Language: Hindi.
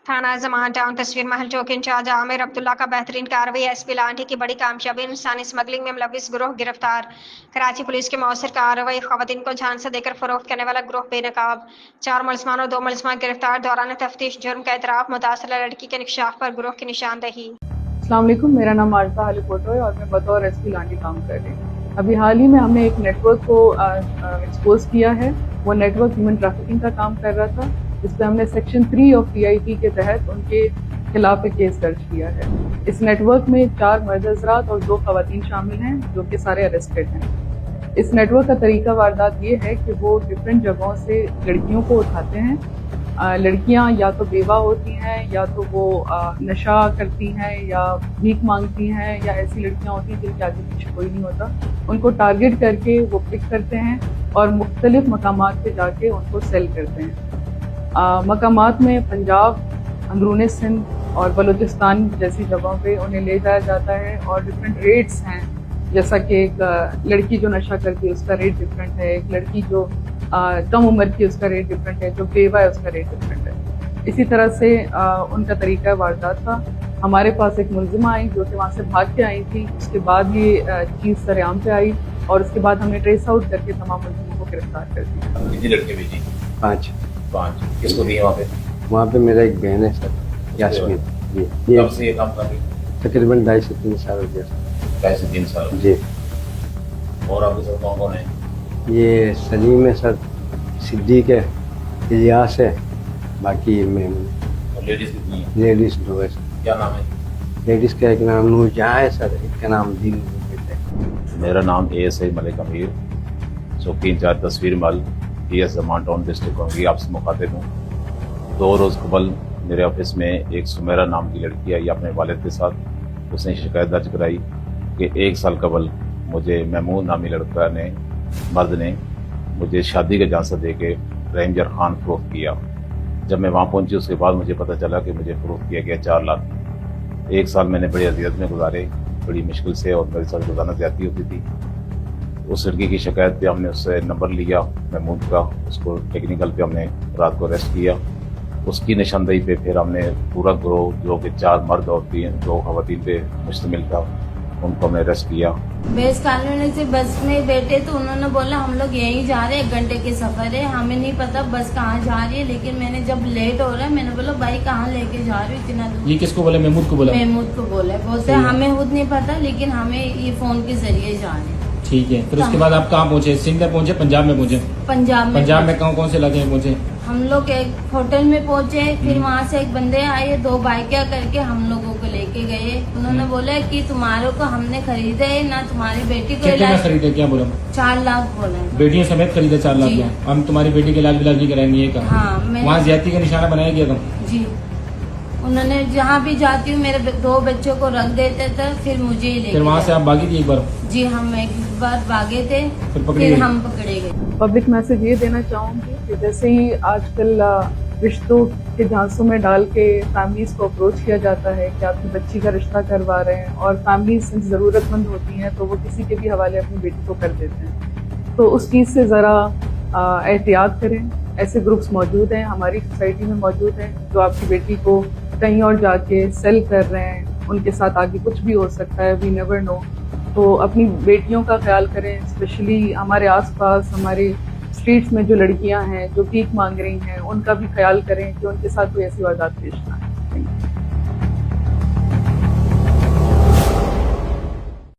थाना जमान टाउन तस्वीर महल चौक इंचार्ज आमिर अब्दुल्ला का बेहतरीन कार्रवाई। एसपी लाठी की बड़ी कामयाबी, इंसानी स्मगलिंग में मुलविस गिरोह गिरफ्तार। कराची पुलिस की मौसर कार्रवाई, खवातीन को जान से देकर फरोख्त करने वाला गिरोह बेनकाब। 4 मुलजमान और 2 मुलजमान गिरफ्तार। दौरान तफ्तीश जुर्म का एतराफ, मुतासरा लड़की के इंकशाफ पर गिरोह की निशानदही। अस्सलाम वालेकुम, मेरा नाम आरज़ा हालीपोटो है और मैं बतौर एसपी लाठी काम कर रही हूँ। अभी हाल ही में हमने एक नेटवर्क को एक्सपोज किया है। वो नेटवर्क ह्यूमन ट्रैफिकिंग का काम कर रहा था, जिस पर हमने सेक्शन 3 ऑफ PIT के तहत उनके खिलाफ एक केस दर्ज किया है। इस नेटवर्क में 4 मर्द हज़रात और 2 खवातीन शामिल हैं, जो कि सारे अरेस्टेड हैं। इस नेटवर्क का तरीका वारदात ये है कि वो डिफरेंट जगहों से लड़कियों को उठाते हैं। लड़कियां या तो बेवा होती हैं, या तो वो नशा करती हैं, या भीख मांगती हैं, या ऐसी लड़कियां होती हैं जिनके आगे पीछे कोई नहीं होता। उनको टारगेट करके वो पिक करते हैं और मुख्तलिफ मकामात पे जाके उनको सेल करते हैं। मकामात में पंजाब, अंदरूनी सिंध और बलूचिस्तान जैसी जगहों पे उन्हें ले जाया जाता है और डिफरेंट रेट्स हैं। जैसा कि एक लड़की जो नशा करती है उसका रेट डिफरेंट है, एक लड़की जो कम उम्र की उसका रेट डिफरेंट है, जो बेवा है उसका रेट डिफरेंट है। इसी तरह से उनका तरीका वारदात था। हमारे पास एक मुलजिमा आई जो कि वहाँ से भाग के आई थी। उसके बाद ये चीज़ सरेआम पे आई और उसके बाद हमने ट्रेस आउट करके तमाम मुलजिमों को गिरफ्तार कर दिया। कितनी लड़के भेजी? 5। किसको दिए वहाँ पे? वहाँ पे मेरा एक बहन है सर, यास्मीन। जी, कब से ये काम कर रही? तकरीबन 2.5 से 3 साल हो गया। 2.5 से 3 साल। जी। और आपके साथ कौन कौन है? ये सलीम है सर, सिद्दीक है, इलियास है, बाकी मैं। और लेडीज कितनी है? लेडीज 2 है सर। क्या नाम है? लेडीज़ का एक नाम नूरजहाँ है सर, एक का नाम दीन है। मेरा नाम ASI मलिक अमीर, चौकी इंचार्ज तस्वीर महल, PS जमान टाउन डिस्ट्रिक्ट होंगी। आपसे मुखातिब हूँ। 2 रोज़ कबल मेरे ऑफिस में एक सुमेरा नाम की लड़की आई अपने वालिद के साथ। उसने शिकायत दर्ज कराई कि 1 साल कबल मुझे महमूद नामी लड़का ने, मर्द ने मुझे शादी का झांसा दे के रेंजर खान फरोख्त किया। जब मैं वहाँ पहुंची उसके बाद मुझे पता चला कि मुझे फरोख्त किया गया 4 लाख। 1 साल मैंने बड़ी अजियत में गुजारे, बड़ी मुश्किल से, और मेरे साथ रोजाना ज्यादती होती थी। उस लड़की की शिकायत पे हमने उससे नंबर लिया महमूद का, उसको टेक्निकल पे हमने रात को अरेस्ट किया। उसकी निशानदही पे फिर हमने पूरा गिरोह, जो कि 4 मर्द और 2 खवातीन पे मुश्तमिल था, उनको हमने अरेस्ट किया। बेस कॉलोनी से बस में बैठे तो उन्होंने बोला हम लोग यहीं जा रहे हैं, 1 घंटे के सफर है, हमें नहीं पता बस कहाँ जा रही है। लेकिन मैंने जब लेट हो रहा है, मैंने बोला भाई कहाँ लेके जा रही हो इतना दूर? ये किसको बोला? महमूद को बोला? महमूद को बोला। बोलते हमें खुद नहीं पता, लेकिन हमें ये फोन के जरिए जा रहे हैं। ठीक है, फिर उसके बाद आप कहाँ पहुँचे? सिंध में पहुँचे, पंजाब में पहुँचे? पंजाब में कौन कौन से इलाके में पहुँचे? हम लोग एक होटल में पहुंचे, फिर वहाँ से एक बंदे आए, 2 बाइकें करके हम लोगों को लेके गए। उन्होंने बोला कि तुम्हारे को हमने खरीदे है ना, तुम्हारी बेटी को कितने में खरीदे? क्या बोला? 4 लाख बोला। बेटियों समेत खरीदे 4 लाख में? हम तुम्हारी बेटी के इलाज विलाज नहीं कराएंगे, ये कहा? हाँ, वहाँ ज्यादती का निशाना बनाया गया था? जी। उन्होंने जहाँ भी जाती हूँ मेरे 2 बच्चों को रख देते थे, फिर मुझे ही फिर वहाँ से आप भागी थी एक बार? जी, हम एक बार भागे थे, फिर हम पकड़े गए। पब्लिक मैसेज ये देना चाहूँगी कि जैसे ही आजकल रिश्तों के झांसों में डाल के फैमिलीज को अप्रोच किया जाता है कि आपकी बच्ची का रिश्ता करवा रहे हैं, और फैमिलीज ज़रूरतमंद होती हैं तो वो किसी के भी हवाले अपनी बेटी को कर देते हैं, तो उस चीज़ से ज़रा एहतियात करें। ऐसे ग्रुप्स मौजूद हैं, हमारी सोसाइटी में मौजूद हैं, जो आपकी बेटी को कहीं और जाके सेल कर रहे हैं। उनके साथ आगे कुछ भी हो सकता है, वी नेवर नो। तो अपनी बेटियों का ख्याल करें, स्पेशली हमारे आसपास, हमारे स्ट्रीट्स में जो लड़कियां हैं जो भीख मांग रही हैं, उनका भी ख्याल करें कि उनके साथ कोई ऐसी वारदात पेश ना आए।